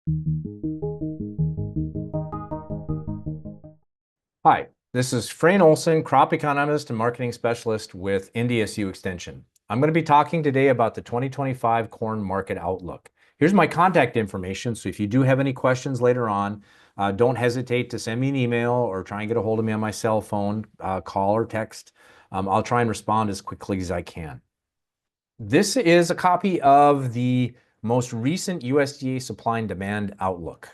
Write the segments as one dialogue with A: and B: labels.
A: Hi, this is Frayne Olson, crop economist and marketing specialist with NDSU Extension. I'm going to be talking today about the 2025 corn market outlook. Here's my contact information, so if you do have any questions later on, don't hesitate to send me an email or try and get a hold of me on my cell phone, call or text. I'll try and respond as quickly as I can. This is a copy of the most recent USDA supply and demand outlook.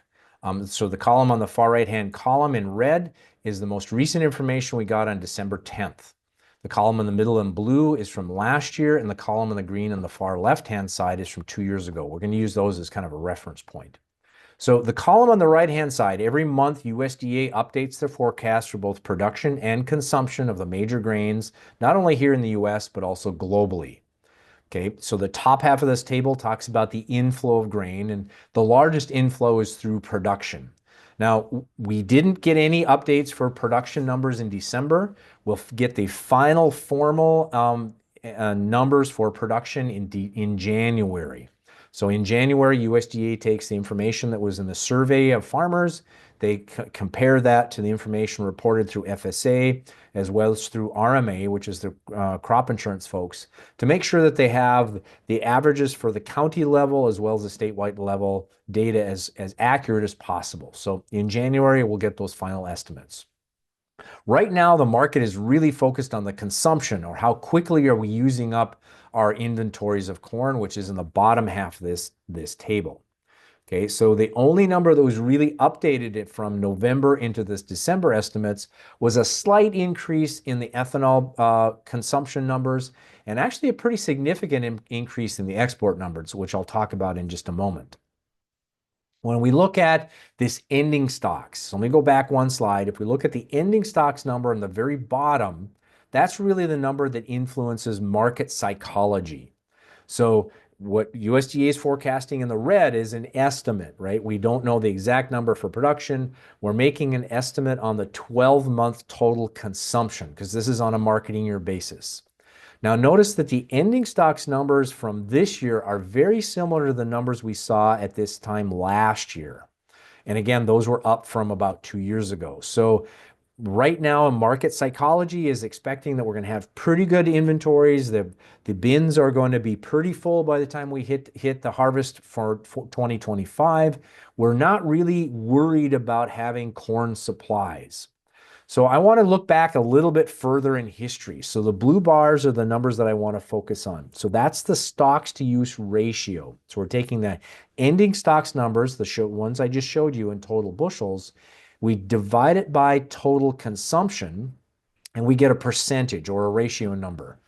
A: So the column on the far right-hand column in red is the most recent information we got on December 10th. The column in the middle in blue is from last year, and the column in the green on the far left-hand side is from 2 years ago. We're going to use those as kind of a reference point. So the column on the right-hand side, every month USDA updates their forecast for both production and consumption of the major grains, not only here in the US, but also globally. Okay, so the top half of this table talks about the inflow of grain, and the largest inflow is through production. Now, we didn't get any updates for production numbers in December. We'll get the final formal numbers for production in January. So in January, USDA takes the information that was in the survey of farmers. They compare that to the information reported through FSA as well as through RMA, which is the crop insurance folks, to make sure that they have the averages for the county level as well as the statewide level data as accurate as possible. So in January, we'll get those final estimates. Right now, the market is really focused on the consumption, or how quickly are we using up our inventories of corn, which is in the bottom half of this table. Okay, so the only number that was really updated it from November into this December estimates was a slight increase in the ethanol consumption numbers, and actually a pretty significant increase in the export numbers, which I'll talk about in just a moment. When we look at this ending stocks, so let me go back one slide. If we look at the ending stocks number on the very bottom, that's really the number that influences market psychology. So what USDA is forecasting in the red is an estimate, right? We don't know the exact number for production. We're making an estimate on the 12-month total consumption because this is on a marketing year basis. Now notice that the ending stocks numbers from this year are very similar to the numbers we saw at this time last year. And again, those were up from about 2 years ago. So right now, market psychology is expecting that we're going to have pretty good inventories. The bins are going to be pretty full by the time we hit the harvest for 2025. We're not really worried about having corn supplies. So I want to look back a little bit further in history. So the blue bars are the numbers that I want to focus on. So that's the stocks to use ratio. So we're taking the ending stocks numbers, the ones I just showed you in total bushels, we divide it by total consumption, and we get a percentage or a ratio number.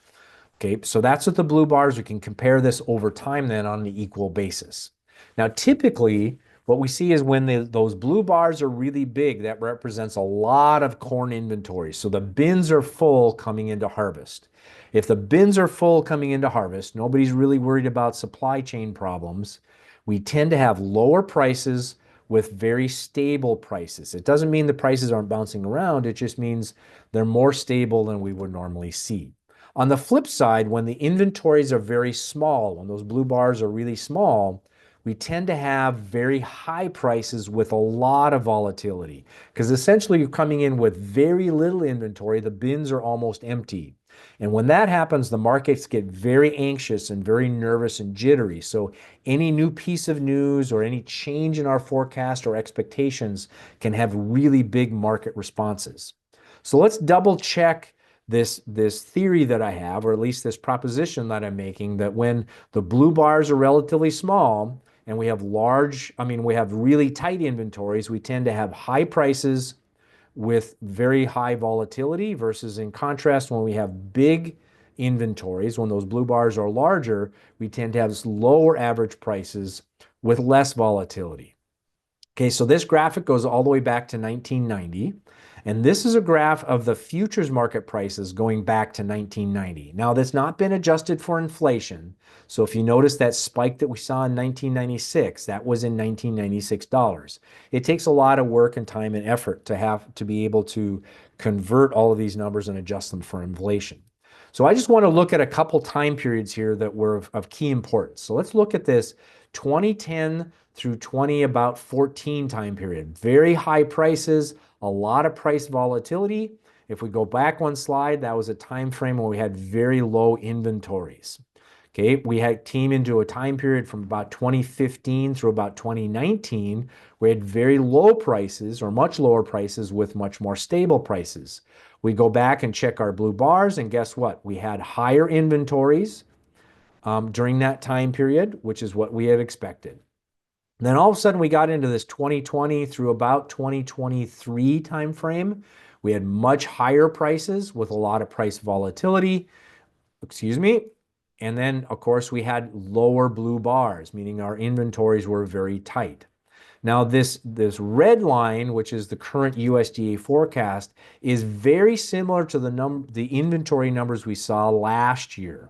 A: Okay, so that's what the blue bars. We can compare this over time then on an equal basis. Now, typically, what we see is when those blue bars are really big, that represents a lot of corn inventory. So the bins are full coming into harvest. If the bins are full coming into harvest, nobody's really worried about supply chain problems. We tend to have lower prices with very stable prices. It doesn't mean the prices aren't bouncing around. It just means they're more stable than we would normally see. On the flip side, when the inventories are very small, when those blue bars are really small, we tend to have very high prices with a lot of volatility because essentially you're coming in with very little inventory. The bins are almost empty. And when that happens, the markets get very anxious and very nervous and jittery. So any new piece of news or any change in our forecast or expectations can have really big market responses. So let's double check this theory that I have, or at least this proposition that I'm making, that when the blue bars are relatively small and we have we have really tight inventories, we tend to have high prices with very high volatility versus in contrast, when we have big inventories, when those blue bars are larger, we tend to have lower average prices with less volatility. Okay, so this graphic goes all the way back to 1990. And this is a graph of the futures market prices going back to 1990. Now, that's not been adjusted for inflation. So if you notice that spike that we saw in 1996, that was in 1996 dollars. It takes a lot of work and time and effort to be able to convert all of these numbers and adjust them for inflation. So I just want to look at a couple time periods here that were of key importance. So let's look at this 2010 through about 14 time period. Very high prices, a lot of price volatility. If we go back one slide, that was a time frame where we had very low inventories. Okay, we came into a time period from about 2015 through about 2019. We had very low prices or much lower prices with much more stable prices. We go back and check our blue bars, and guess what? We had higher inventories during that time period, which is what we had expected. And then all of a sudden, we got into this 2020 through about 2023 timeframe. We had much higher prices with a lot of price volatility. Excuse me. And then, of course, we had lower blue bars, meaning our inventories were very tight. Now, this red line, which is the current USDA forecast, is very similar to the inventory numbers we saw last year.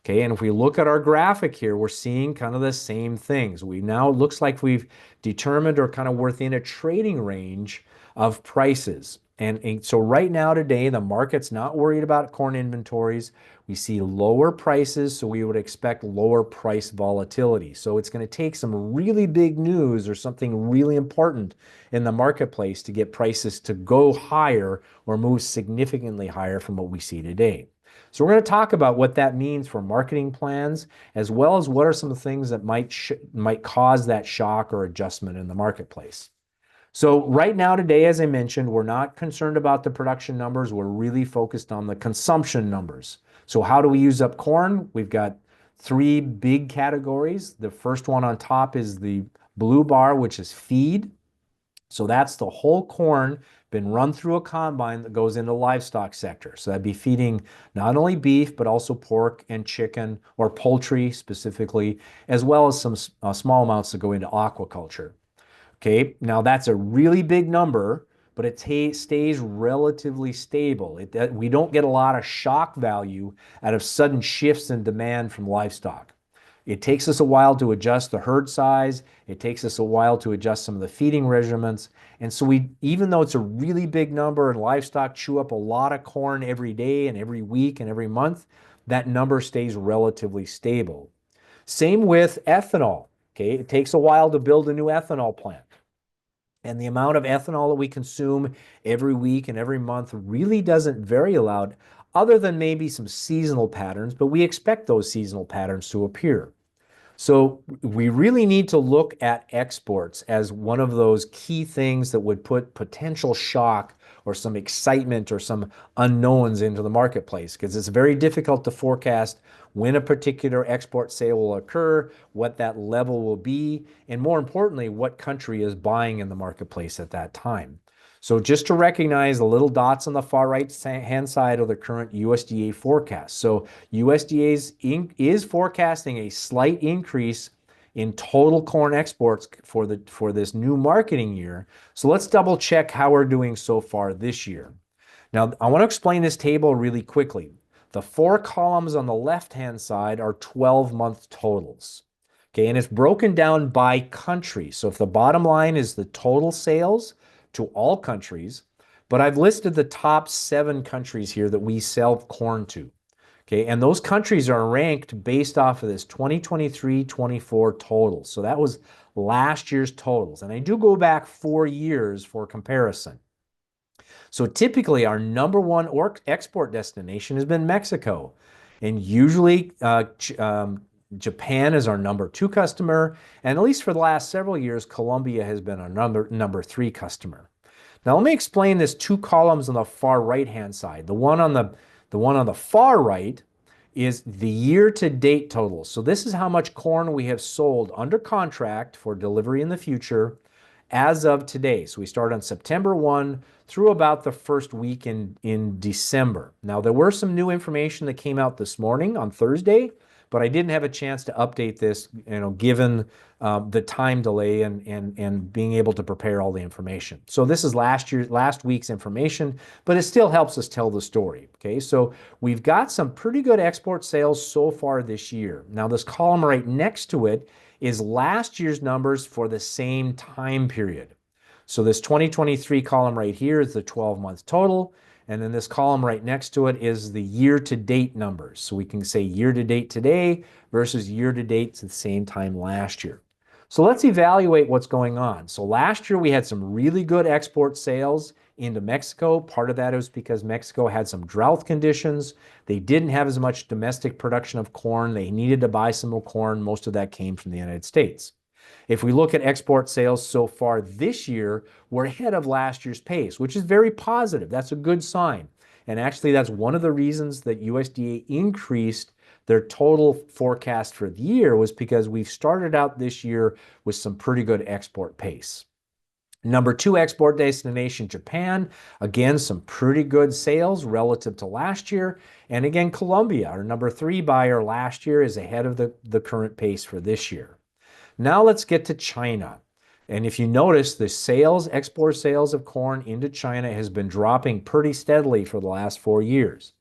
A: Okay, and if we look at our graphic here, we're seeing kind of the same things. It looks like we've determined or kind of within a trading range of prices. And so right now today, the market's not worried about corn inventories. We see lower prices, so we would expect lower price volatility. So it's going to take some really big news or something really important in the marketplace to get prices to go higher or move significantly higher from what we see today. So we're going to talk about what that means for marketing plans, as well as what are some of the things that might cause that shock or adjustment in the marketplace. So right now today, as I mentioned, we're not concerned about the production numbers. We're really focused on the consumption numbers. So how do we use up corn? We've got three big categories. The first one on top is the blue bar, which is feed. So that's the whole corn been run through a combine that goes into the livestock sector. So that'd be feeding not only beef, but also pork and chicken or poultry specifically, as well as some small amounts that go into aquaculture. Okay, now that's a really big number, but it stays relatively stable. We don't get a lot of shock value out of sudden shifts in demand from livestock. It takes us a while to adjust the herd size. It takes us a while to adjust some of the feeding regimens. And so even though it's a really big number and livestock chew up a lot of corn every day and every week and every month, that number stays relatively stable. Same with ethanol. Okay, it takes a while to build a new ethanol plant. And the amount of ethanol that we consume every week and every month really doesn't vary a lot, other than maybe some seasonal patterns, but we expect those seasonal patterns to appear. So we really need to look at exports as one of those key things that would put potential shock or some excitement or some unknowns into the marketplace, because it's very difficult to forecast when a particular export sale will occur, what that level will be, and more importantly, what country is buying in the marketplace at that time. So just to recognize the little dots on the far right hand side of the current USDA forecast. So USDA is forecasting a slight increase in total corn exports for this new marketing year. So let's double check how we're doing so far this year. Now, I want to explain this table really quickly. The four columns on the left-hand side are 12-month totals. Okay, and it's broken down by country. So if the bottom line is the total sales to all countries, but I've listed the top 7 countries here that we sell corn to. Okay, and those countries are ranked based off of this 2023-24 totals. So that was last year's totals. And I do go back 4 years for comparison. So typically our number one export destination has been Mexico. And usually Japan is our number 2 customer. And at least for the last several years, Colombia has been our number 3 customer. Now let me explain this 2 columns on the far right-hand side. The one on the far right is the year-to-date totals. So this is how much corn we have sold under contract for delivery in the future as of today. So we start on September 1 through about the first week in December. Now, there were some new information that came out this morning on Thursday, but I didn't have a chance to update this, given the time delay and being able to prepare all the information. So this is last week's information, but it still helps us tell the story. Okay, so we've got some pretty good export sales so far this year. Now, this column right next to it is last year's numbers for the same time period. So this 2023 column right here is the 12-month total. And then this column right next to it is the year-to-date numbers. So we can say year-to-date today versus year-to-date to the same time last year. So let's evaluate what's going on. So last year we had some really good export sales into Mexico. Part of that was because Mexico had some drought conditions. They didn't have as much domestic production of corn. They needed to buy some more corn. Most of that came from the United States. If we look at export sales so far this year, we're ahead of last year's pace, which is very positive. That's a good sign. And actually, that's one of the reasons that USDA increased their total forecast for the year, was because we've started out this year with some pretty good export pace. Number two export destination, Japan. Again, some pretty good sales relative to last year. And again, Colombia, our number three buyer last year, is ahead of the current pace for this year. Now let's get to China. And if you notice, the sales, export sales of corn into China has been dropping pretty steadily for the last 4 years.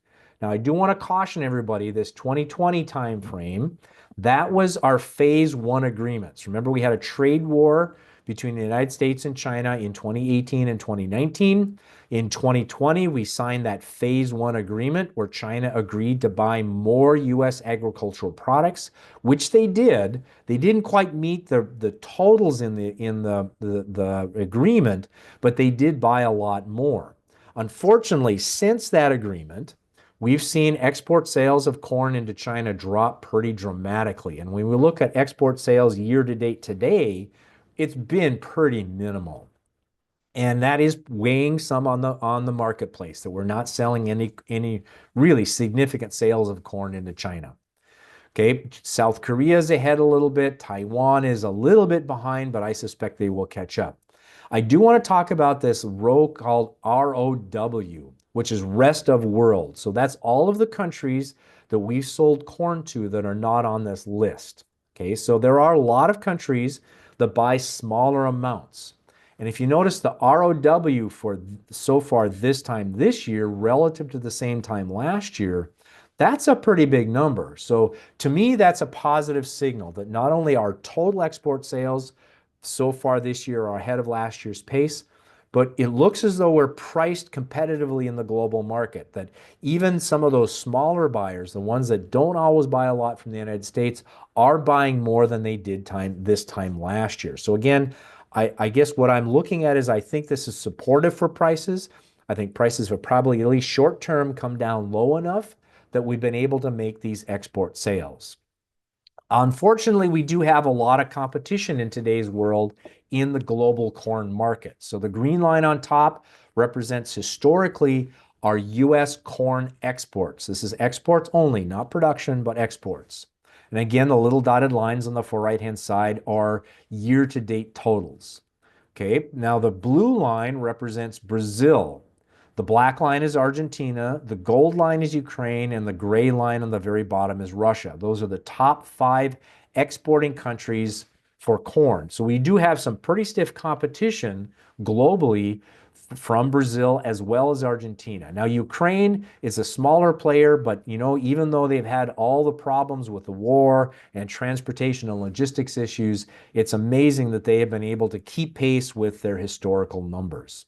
A: Now, I do want to caution everybody, this 2020 time frame, that was our phase one agreements. Remember, we had a trade war between the United States and China in 2018 and 2019. In 2020, we signed that phase one agreement where China agreed to buy more U.S. agricultural products, which they did. They didn't quite meet the totals in the agreement, but they did buy a lot more. Unfortunately, since that agreement, we've seen export sales of corn into China drop pretty dramatically. And when we look at export sales year to date today, it's been pretty minimal. And that is weighing some on the marketplace, that we're not selling any really significant sales of corn into China. Okay, South Korea is ahead a little bit. Taiwan is a little bit behind, but I suspect they will catch up. I do want to talk about this row called ROW, which is rest of world. So that's all of the countries that we've sold corn to that are not on this list. Okay, so there are a lot of countries that buy smaller amounts. And if you notice the ROW for so far this time this year relative to the same time last year, that's a pretty big number. So to me, that's a positive signal that not only our total export sales so far this year are ahead of last year's pace, but it looks as though we're priced competitively in the global market, that even some of those smaller buyers, the ones that don't always buy a lot from the United States, are buying more than they did this time last year. So again, I guess what I'm looking at is I think this is supportive for prices. I think prices have probably, at least short term, come down low enough that we've been able to make these export sales. Unfortunately, we do have a lot of competition in today's world in the global corn market. So the green line on top represents historically our U.S. corn exports. This is exports only, not production, but exports. And again, the little dotted lines on the far right-hand side are year-to-date totals. Okay, now the blue line represents Brazil. The black line is Argentina, the gold line is Ukraine, and the gray line on the very bottom is Russia. Those are the top 5 exporting countries for corn. So we do have some pretty stiff competition globally from Brazil as well as Argentina. Now, Ukraine is a smaller player, but even though they've had all the problems with the war and transportation and logistics issues, it's amazing that they have been able to keep pace with their historical numbers.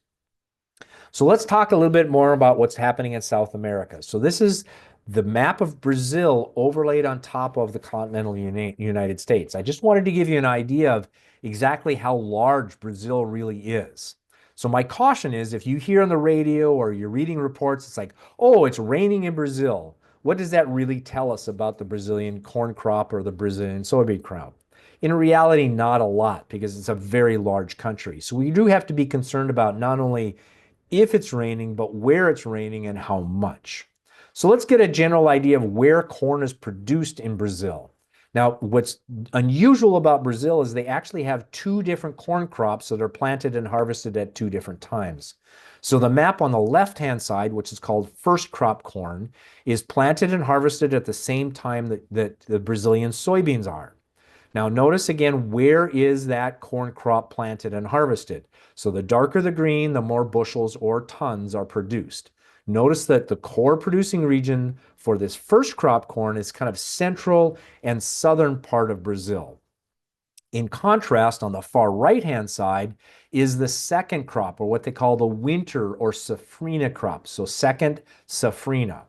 A: So let's talk a little bit more about what's happening in South America. So this is the map of Brazil overlaid on top of the continental United States. I just wanted to give you an idea of exactly how large Brazil really is. So my caution is, if you hear on the radio or you're reading reports, it's like, oh, it's raining in Brazil. What does that really tell us about the Brazilian corn crop or the Brazilian soybean crop? In reality, not a lot, because it's a very large country. So we do have to be concerned about not only if it's raining, but where it's raining and how much. So let's get a general idea of where corn is produced in Brazil. Now, what's unusual about Brazil is they actually have 2 different corn crops that are planted and harvested at 2 different times. So the map on the left-hand side, which is called first crop corn, is planted and harvested at the same time that the Brazilian soybeans are. Now notice again, where is that corn crop planted and harvested? So the darker the green, the more bushels or tons are produced. Notice that the core producing region for this first crop corn is kind of central and southern part of Brazil. In contrast, on the far right-hand side is the second crop, or what they call the winter or safrinha crop. So second safrinha.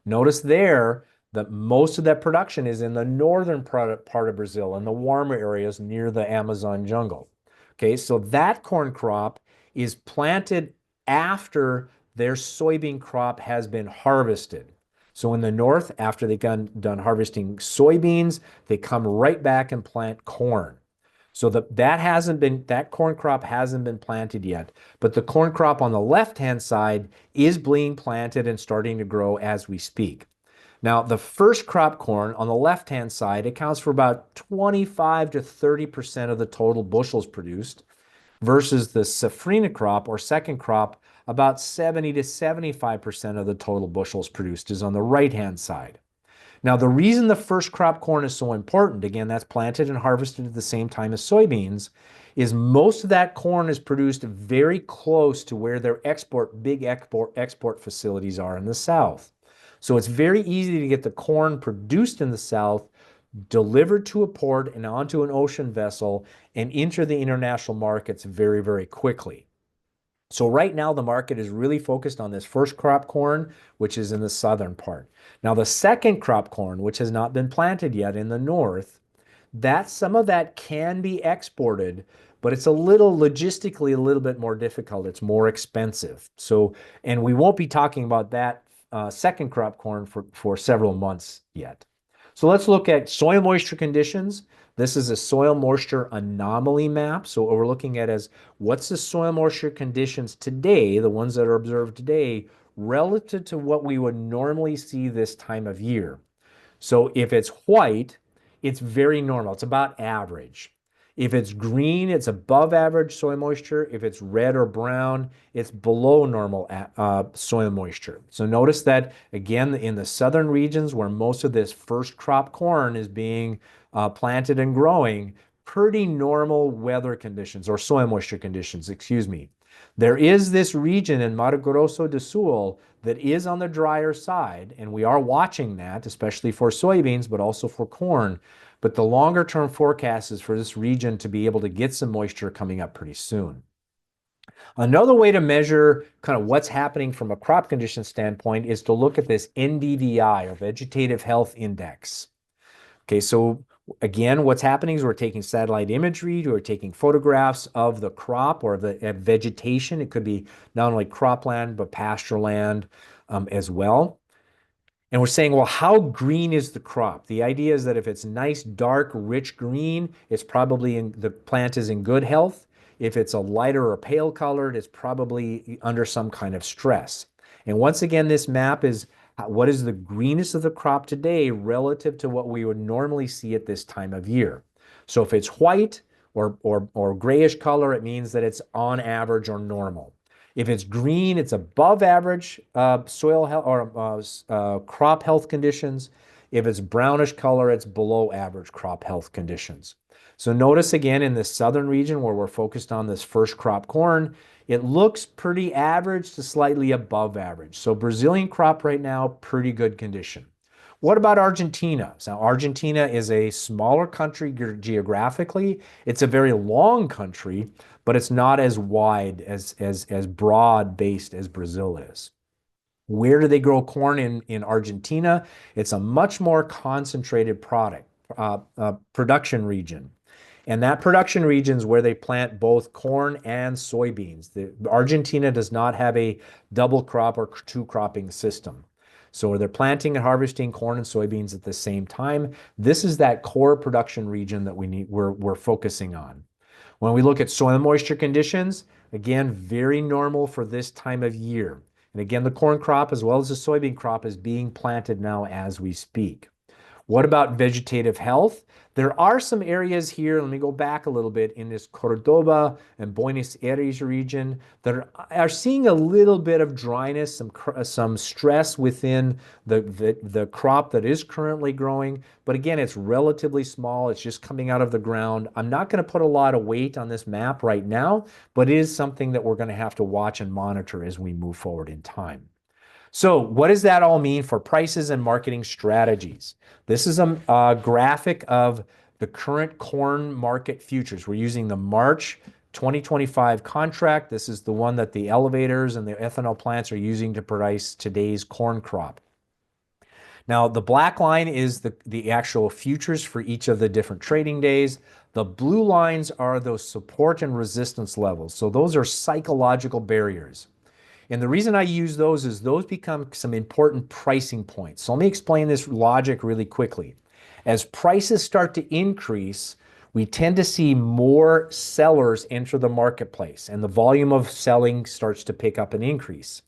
A: Notice there, that most of that production is in the northern part of Brazil, in the warmer areas near the Amazon jungle. Okay, so that corn crop is planted after their soybean crop has been harvested. So in the north, after they've done harvesting soybeans, they come right back and plant corn. So that corn crop hasn't been planted yet, but the corn crop on the left-hand side is being planted and starting to grow as we speak. Now, the first crop corn on the left-hand side accounts for about 25 to 30% of the total bushels produced, versus the safrinha crop or second crop, about 70 to 75% of the total bushels produced is on the right-hand side. Now, the reason the first crop corn is so important, again, that's planted and harvested at the same time as soybeans, is most of that corn is produced very close to where their big export facilities are in the south. So it's very easy to get the corn produced in the south, delivered to a port and onto an ocean vessel, and enter the international markets very, very quickly. So right now, the market is really focused on this first crop corn, which is in the southern part. Now, the second crop corn, which has not been planted yet in the north, some of that can be exported, but it's logistically a little bit more difficult. It's more expensive. So, and we won't be talking about that second crop corn for several months yet. So let's look at soil moisture conditions. This is a soil moisture anomaly map. So what we're looking at is what's the soil moisture conditions today, the ones that are observed today, relative to what we would normally see this time of year. So if it's white, it's very normal. It's about average. If it's green, it's above average soil moisture. If it's red or brown, it's below normal soil moisture. So notice that, again, in the southern regions where most of this first crop corn is being planted and growing, pretty normal weather conditions, or soil moisture conditions, excuse me. There is this region in Mato Grosso do Sul that is on the drier side, and we are watching that, especially for soybeans, but also for corn. But the longer term forecast is for this region to be able to get some moisture coming up pretty soon. Another way to measure kind of what's happening from a crop condition standpoint is to look at this NDVI, or Vegetative Health Index. Okay, so again, what's happening is we're taking satellite imagery, we're taking photographs of the crop or the vegetation. It could be not only cropland, but pasture land as well. And we're saying, well, how green is the crop? The idea is that if it's nice, dark, rich green, it's probably the plant is in good health. If it's a lighter or pale colored, it's probably under some kind of stress. And once again, this map is what is the greenest of the crop today relative to what we would normally see at this time of year. So if it's white or grayish color, it means that it's on average or normal. If it's green, it's above average soil health or crop health conditions. If it's brownish color, it's below average crop health conditions. So notice again in this southern region where we're focused on this first crop corn, it looks pretty average to slightly above average. So Brazilian crop right now, pretty good condition. What about Argentina? So Argentina is a smaller country geographically. It's a very long country, but it's not as wide, as broad-based as Brazil is. Where do they grow corn in Argentina? It's a much more concentrated production region. And that production region is where they plant both corn and soybeans. Argentina does not have a double crop or two cropping system. So they're planting and harvesting corn and soybeans at the same time. This is that core production region that we're focusing on. When we look at soil moisture conditions, again, very normal for this time of year. And again, the corn crop as well as the soybean crop is being planted now as we speak. What about vegetative health? There are some areas here, let me go back a little bit, in this Cordoba and Buenos Aires region that are seeing a little bit of dryness, some stress within the crop that is currently growing. But again, it's relatively small. It's just coming out of the ground. I'm not going to put a lot of weight on this map right now, but it is something that we're going to have to watch and monitor as we move forward in time. So what does that all mean for prices and marketing strategies? This is a graphic of the current corn market futures. We're using the March 2025 contract. This is the one that the elevators and the ethanol plants are using to price today's corn crop. Now, the black line is the actual futures for each of the different trading days. The blue lines are those support and resistance levels. So those are psychological barriers. And the reason I use those is those become some important pricing points. So let me explain this logic really quickly. As prices start to increase, we tend to see more sellers enter the marketplace, and the volume of selling starts to pick up and increase.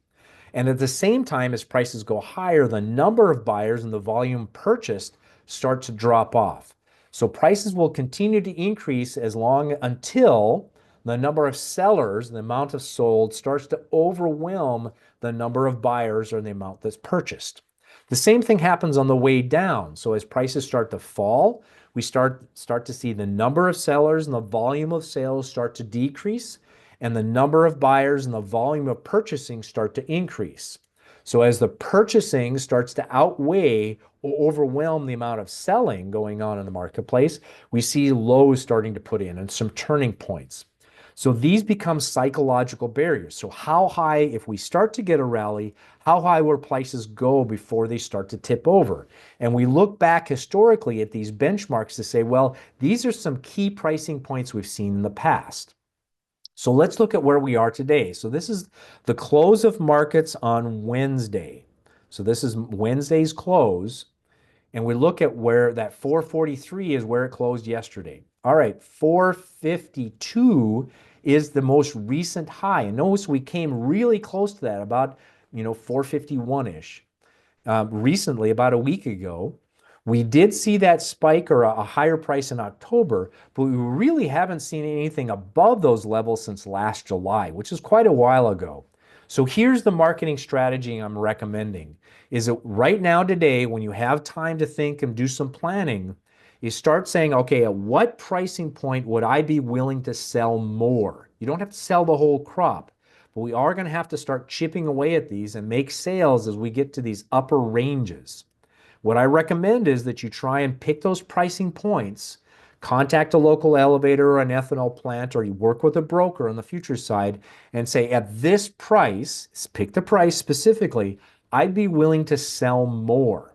A: And at the same time, as prices go higher, the number of buyers and the volume purchased start to drop off. So prices will continue to increase as long until the number of sellers, the amount of sold, starts to overwhelm the number of buyers or the amount that's purchased. The same thing happens on the way down. So as prices start to fall, we start to see the number of sellers and the volume of sales start to decrease, and the number of buyers and the volume of purchasing start to increase. So as the purchasing starts to outweigh or overwhelm the amount of selling going on in the marketplace, we see lows starting to put in and some turning points. So these become psychological barriers. So how high, if we start to get a rally, how high will prices go before they start to tip over? And we look back historically at these benchmarks to say, well, these are some key pricing points we've seen in the past. So let's look at where we are today. So this is the close of markets on Wednesday. So this is Wednesday's close. And we look at where that 443 is where it closed yesterday. All right, 452 is the most recent high. And notice we came really close to that, about 451-ish. Recently, about a week ago. We did see that spike or a higher price in October, but we really haven't seen anything above those levels since last July, which is quite a while ago. So here's the marketing strategy I'm recommending. Is that right now today, when you have time to think and do some planning, you start saying, okay, at what pricing point would I be willing to sell more? You don't have to sell the whole crop, but we are going to have to start chipping away at these and make sales as we get to these upper ranges. What I recommend is that you try and pick those pricing points, contact a local elevator or an ethanol plant, or you work with a broker on the futures side and say, at this price, pick the price specifically, I'd be willing to sell more,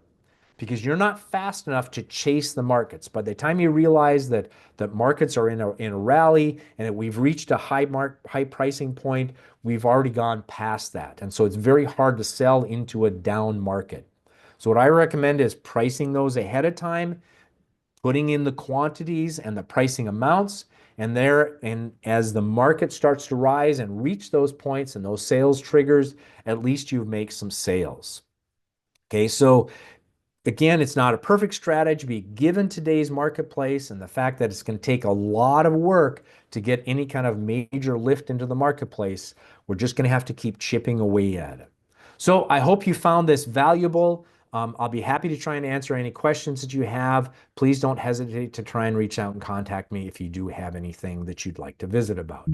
A: because you're not fast enough to chase the markets. By the time you realize that markets are in a rally and that we've reached a high pricing point, we've already gone past that. And so it's very hard to sell into a down market. So what I recommend is pricing those ahead of time, putting in the quantities and the pricing amounts, and as the market starts to rise and reach those points and those sales triggers, at least you make some sales. Okay, so again, it's not a perfect strategy given today's marketplace and the fact that it's going to take a lot of work to get any kind of major lift into the marketplace. We're just going to have to keep chipping away at it. So I hope you found this valuable. I'll be happy to try and answer any questions that you have. Please don't hesitate to try and reach out and contact me if you do have anything that you'd like to visit about.